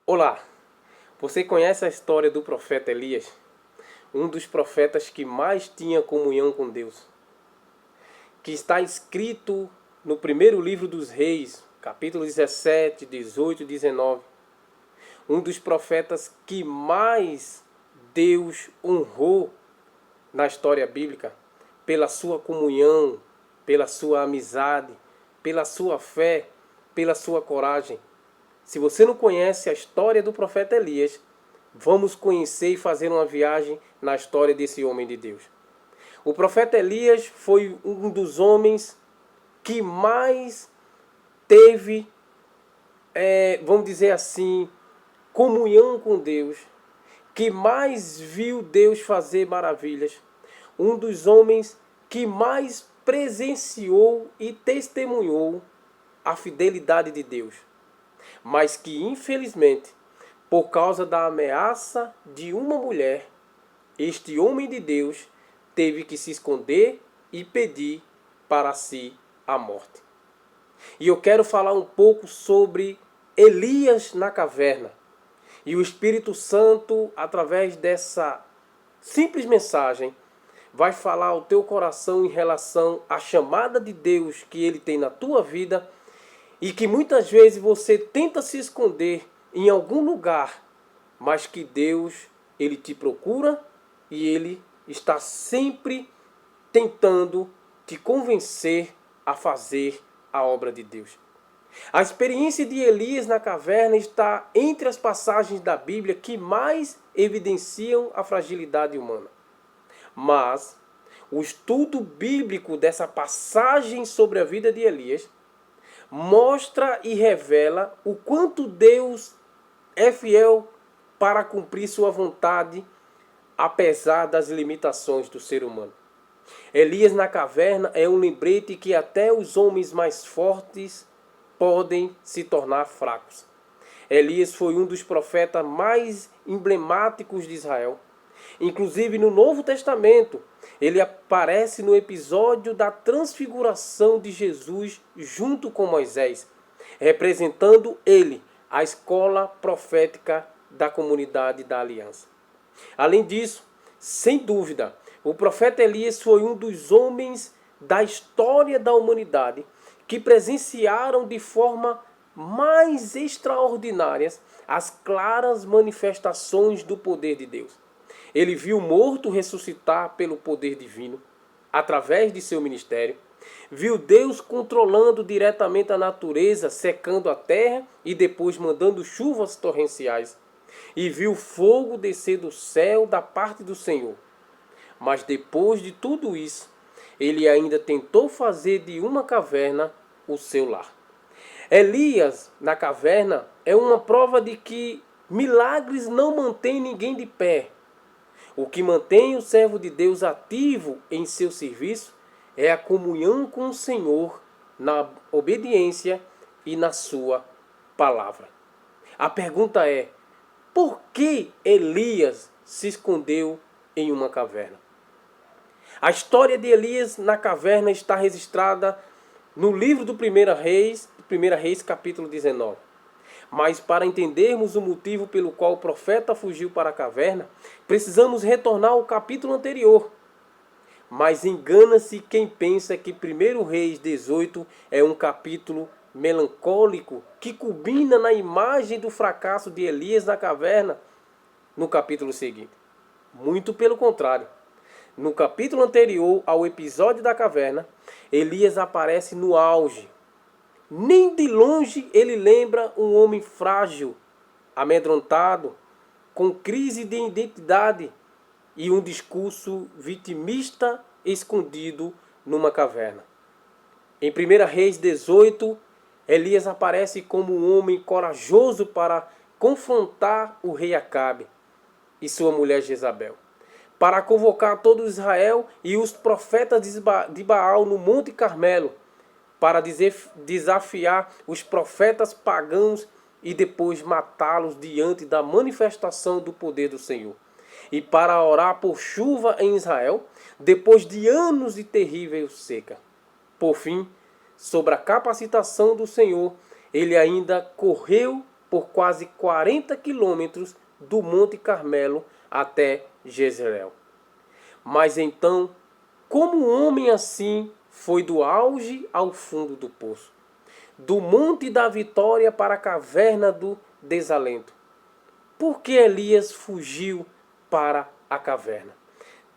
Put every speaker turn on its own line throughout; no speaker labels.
Olá, você conhece a história do profeta Elias? Um dos profetas que mais tinha comunhão com Deus, que está escrito no primeiro livro dos Reis, capítulo 17, 18 e 19. Um dos profetas que mais Deus honrou na história bíblica, pela sua comunhão, pela sua amizade, pela sua fé, pela sua coragem. Se você não conhece a história do profeta Elias, vamos conhecer e fazer uma viagem na história desse homem de Deus. O profeta Elias foi um dos homens que mais teve, vamos dizer assim, comunhão com Deus, que mais viu Deus fazer maravilhas. Um dos homens que mais presenciou e testemunhou a fidelidade de Deus, mas que infelizmente, por causa da ameaça de uma mulher, este homem de Deus teve que se esconder e pedir para si a morte. E eu quero falar um pouco sobre Elias na caverna. E o Espírito Santo, através dessa simples mensagem, vai falar ao teu coração em relação à chamada de Deus que Ele tem na tua vida e que muitas vezes você tenta se esconder em algum lugar, mas que Deus, Ele te procura e Ele está sempre tentando te convencer a fazer a obra de Deus. A experiência de Elias na caverna está entre as passagens da Bíblia que mais evidenciam a fragilidade humana. Mas o estudo bíblico dessa passagem sobre a vida de Elias mostra e revela o quanto Deus é fiel para cumprir sua vontade, apesar das limitações do ser humano. Elias na caverna é um lembrete que até os homens mais fortes podem se tornar fracos. Elias foi um dos profetas mais emblemáticos de Israel. Inclusive no Novo Testamento, ele aparece no episódio da transfiguração de Jesus junto com Moisés, representando ele a escola profética da comunidade da aliança. Além disso, sem dúvida, o profeta Elias foi um dos homens da história da humanidade que presenciaram de forma mais extraordinárias as claras manifestações do poder de Deus. Ele viu o morto ressuscitar pelo poder divino, através de seu ministério. Viu Deus controlando diretamente a natureza, secando a terra e depois mandando chuvas torrenciais. E viu fogo descer do céu da parte do Senhor. Mas depois de tudo isso, ele ainda tentou fazer de uma caverna o seu lar. Elias, na caverna, é uma prova de que milagres não mantêm ninguém de pé. O que mantém o servo de Deus ativo em seu serviço é a comunhão com o Senhor na obediência e na sua palavra. A pergunta é: por que Elias se escondeu em uma caverna? A história de Elias na caverna está registrada no livro do 1 Reis, capítulo 19. Mas para entendermos o motivo pelo qual o profeta fugiu para a caverna, precisamos retornar ao capítulo anterior. Mas engana-se quem pensa que 1 Reis 18 é um capítulo melancólico que culmina na imagem do fracasso de Elias na caverna no capítulo seguinte. Muito pelo contrário. No capítulo anterior ao episódio da caverna, Elias aparece no auge. Nem de longe ele lembra um homem frágil, amedrontado, com crise de identidade e um discurso vitimista escondido numa caverna. Em 1 Reis 18, Elias aparece como um homem corajoso para confrontar o rei Acabe e sua mulher Jezabel, para convocar todo Israel e os profetas de Baal no Monte Carmelo, para desafiar os profetas pagãos e depois matá-los diante da manifestação do poder do Senhor. E para orar por chuva em Israel, depois de anos de terrível seca. Por fim, sobre a capacitação do Senhor, ele ainda correu por quase 40 quilômetros do Monte Carmelo até Jezreel. Mas então, como um homem assim foi do auge ao fundo do poço, do Monte da Vitória para a caverna do desalento? Por que Elias fugiu para a caverna?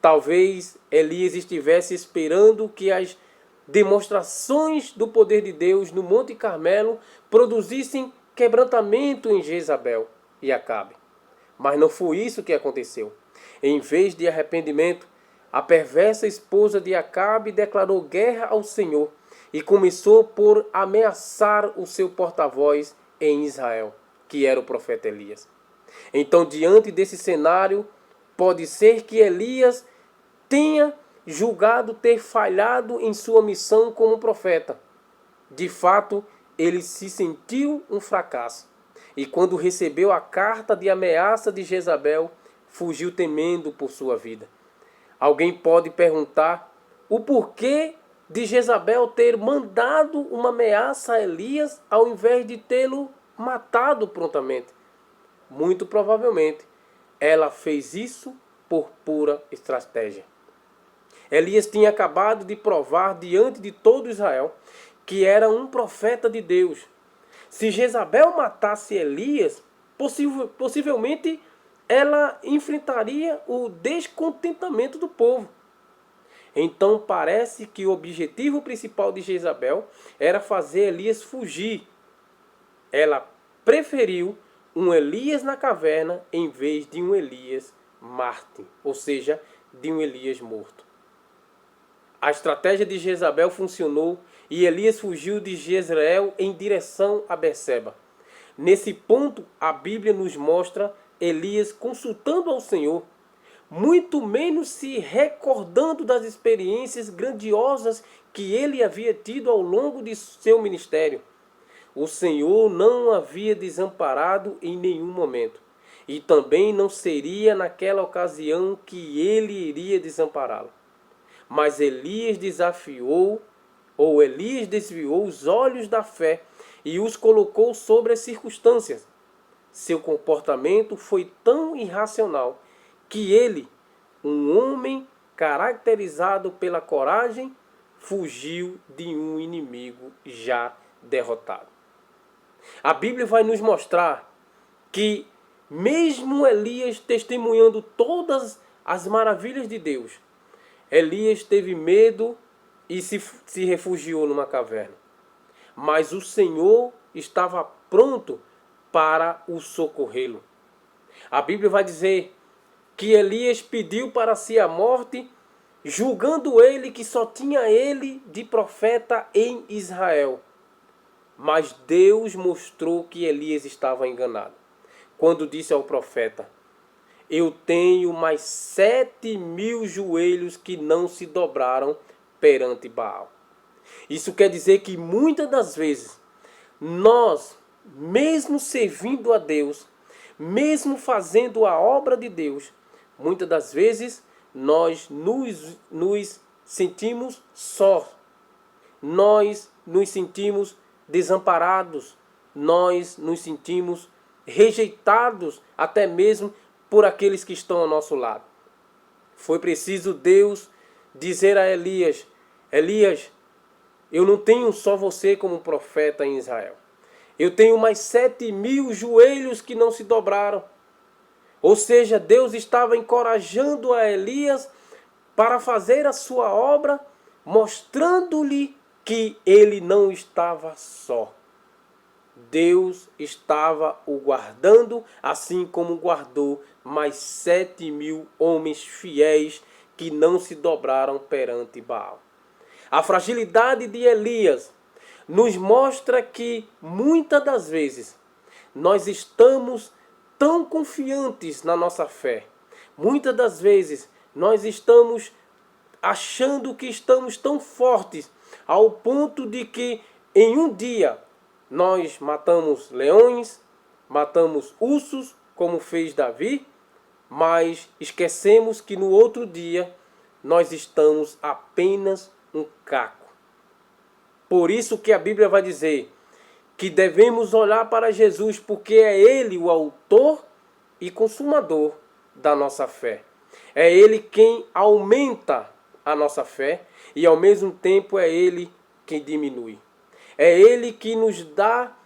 Talvez Elias estivesse esperando que as demonstrações do poder de Deus no Monte Carmelo produzissem quebrantamento em Jezabel e Acabe. Mas não foi isso que aconteceu. Em vez de arrependimento, a perversa esposa de Acabe declarou guerra ao Senhor e começou por ameaçar o seu porta-voz em Israel, que era o profeta Elias. Então, diante desse cenário, pode ser que Elias tenha julgado ter falhado em sua missão como profeta. De fato, ele se sentiu um fracasso. E quando recebeu a carta de ameaça de Jezabel, fugiu temendo por sua vida. Alguém pode perguntar o porquê de Jezabel ter mandado uma ameaça a Elias ao invés de tê-lo matado prontamente. Muito provavelmente, ela fez isso por pura estratégia. Elias tinha acabado de provar diante de todo Israel que era um profeta de Deus. Se Jezabel matasse Elias, possivelmente ela enfrentaria o descontentamento do povo. Então parece que o objetivo principal de Jezabel era fazer Elias fugir. Ela preferiu um Elias na caverna em vez de um Elias mártir, ou seja, de um Elias morto. A estratégia de Jezabel funcionou e Elias fugiu de Jezreel em direção a Berseba. Nesse ponto, a Bíblia nos mostra Elias consultando ao Senhor, muito menos se recordando das experiências grandiosas que ele havia tido ao longo de seu ministério. O Senhor não o havia desamparado em nenhum momento, e também não seria naquela ocasião que ele iria desampará-lo. Mas Elias desviou os olhos da fé e os colocou sobre as circunstâncias. Seu comportamento foi tão irracional que ele, um homem caracterizado pela coragem, fugiu de um inimigo já derrotado. A Bíblia vai nos mostrar que, mesmo Elias testemunhando todas as maravilhas de Deus, Elias teve medo e se refugiou numa caverna. Mas o Senhor estava pronto para o socorrê-lo. A Bíblia vai dizer que Elias pediu para si a morte, julgando ele que só tinha ele de profeta em Israel. Mas Deus mostrou que Elias estava enganado, quando disse ao profeta: eu tenho mais 7.000 joelhos que não se dobraram perante Baal. Isso quer dizer que muitas das vezes, nós, mesmo servindo a Deus, mesmo fazendo a obra de Deus, muitas das vezes nós nos sentimos sós. Nós nos sentimos desamparados. Nós nos sentimos rejeitados, até mesmo por aqueles que estão ao nosso lado. Foi preciso Deus dizer a Elias: Elias, eu não tenho só você como profeta em Israel. Eu tenho mais 7.000 joelhos que não se dobraram. Ou seja, Deus estava encorajando a Elias para fazer a sua obra, mostrando-lhe que ele não estava só. Deus estava o guardando, assim como guardou mais 7.000 homens fiéis que não se dobraram perante Baal. A fragilidade de Elias nos mostra que muitas das vezes nós estamos tão confiantes na nossa fé. Muitas das vezes nós estamos achando que estamos tão fortes ao ponto de que em um dia nós matamos leões, matamos ursos, como fez Davi, mas esquecemos que no outro dia nós estamos apenas um caco. Por isso que a Bíblia vai dizer que devemos olhar para Jesus, porque é Ele o autor e consumador da nossa fé. É Ele quem aumenta a nossa fé e ao mesmo tempo é Ele quem diminui. É Ele que nos dá,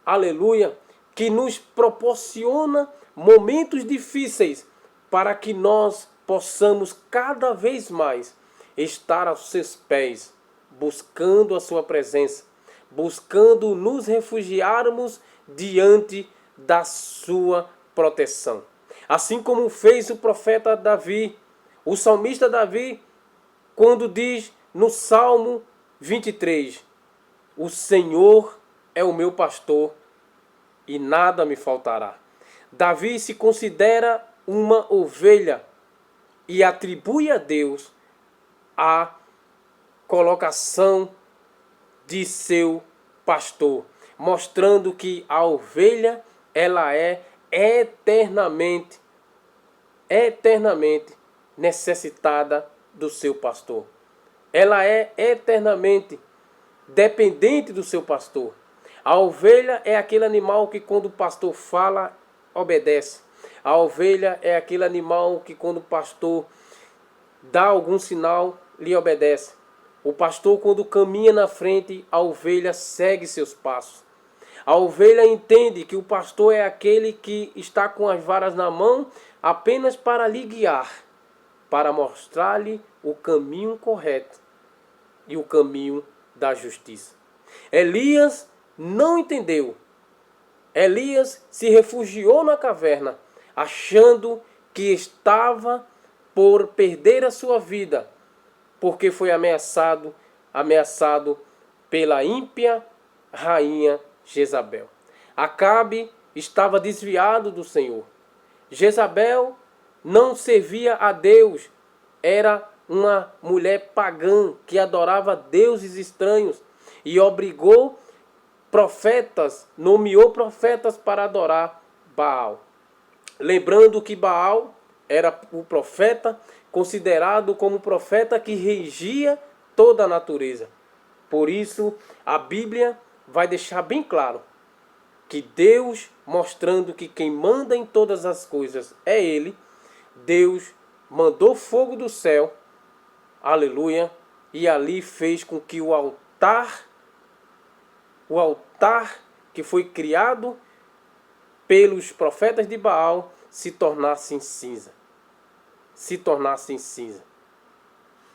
aleluia, que nos proporciona momentos difíceis para que nós possamos cada vez mais estar aos seus pés, buscando a sua presença, buscando nos refugiarmos diante da sua proteção. Assim como fez o profeta Davi, o salmista Davi, quando diz no Salmo 23, o Senhor é o meu pastor e nada me faltará. Davi se considera uma ovelha e atribui a Deus a colocação de seu pastor, mostrando que a ovelha ela é eternamente necessitada do seu pastor. Ela é eternamente dependente do seu pastor. A ovelha é aquele animal que quando o pastor fala, obedece. A ovelha é aquele animal que quando o pastor dá algum sinal, lhe obedece. O pastor quando caminha na frente, a ovelha segue seus passos. A ovelha entende que o pastor é aquele que está com as varas na mão apenas para lhe guiar, para mostrar-lhe o caminho correto e o caminho da justiça. Elias não entendeu. Elias se refugiou na caverna, achando que estava por perder a sua vida, porque foi ameaçado pela ímpia rainha Jezabel. Acabe estava desviado do Senhor. Jezabel não servia a Deus, era uma mulher pagã que adorava deuses estranhos e obrigou profetas, nomeou profetas para adorar Baal. Lembrando que Baal era o profeta considerado como o profeta que regia toda a natureza. Por isso, a Bíblia vai deixar bem claro que Deus, mostrando que quem manda em todas as coisas é Ele, Deus mandou fogo do céu, aleluia, e ali fez com que o altar que foi criado pelos profetas de Baal se tornasse em cinza.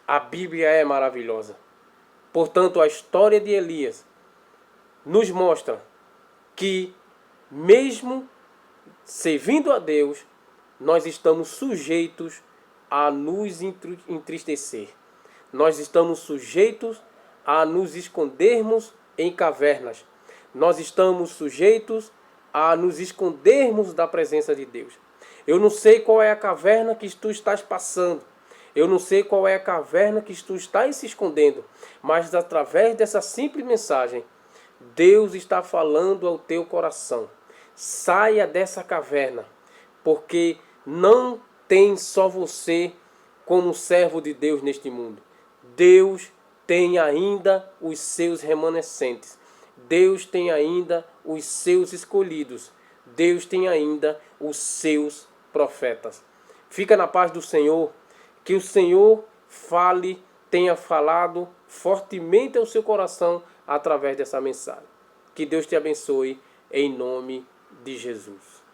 A Bíblia é maravilhosa. Portanto, a história de Elias nos mostra que, mesmo servindo a Deus, nós estamos sujeitos a nos entristecer. Nós estamos sujeitos a nos escondermos em cavernas. Nós estamos sujeitos a nos escondermos da presença de Deus. Eu não sei qual é a caverna que tu estás passando. Eu não sei qual é a caverna que tu estás se escondendo. Mas através dessa simples mensagem, Deus está falando ao teu coração. Saia dessa caverna, porque não tem só você como servo de Deus neste mundo. Deus tem ainda os seus remanescentes. Deus tem ainda os seus escolhidos. Deus tem ainda os seus profetas. Fica na paz do Senhor. Que o Senhor tenha falado fortemente ao seu coração através dessa mensagem. Que Deus te abençoe em nome de Jesus.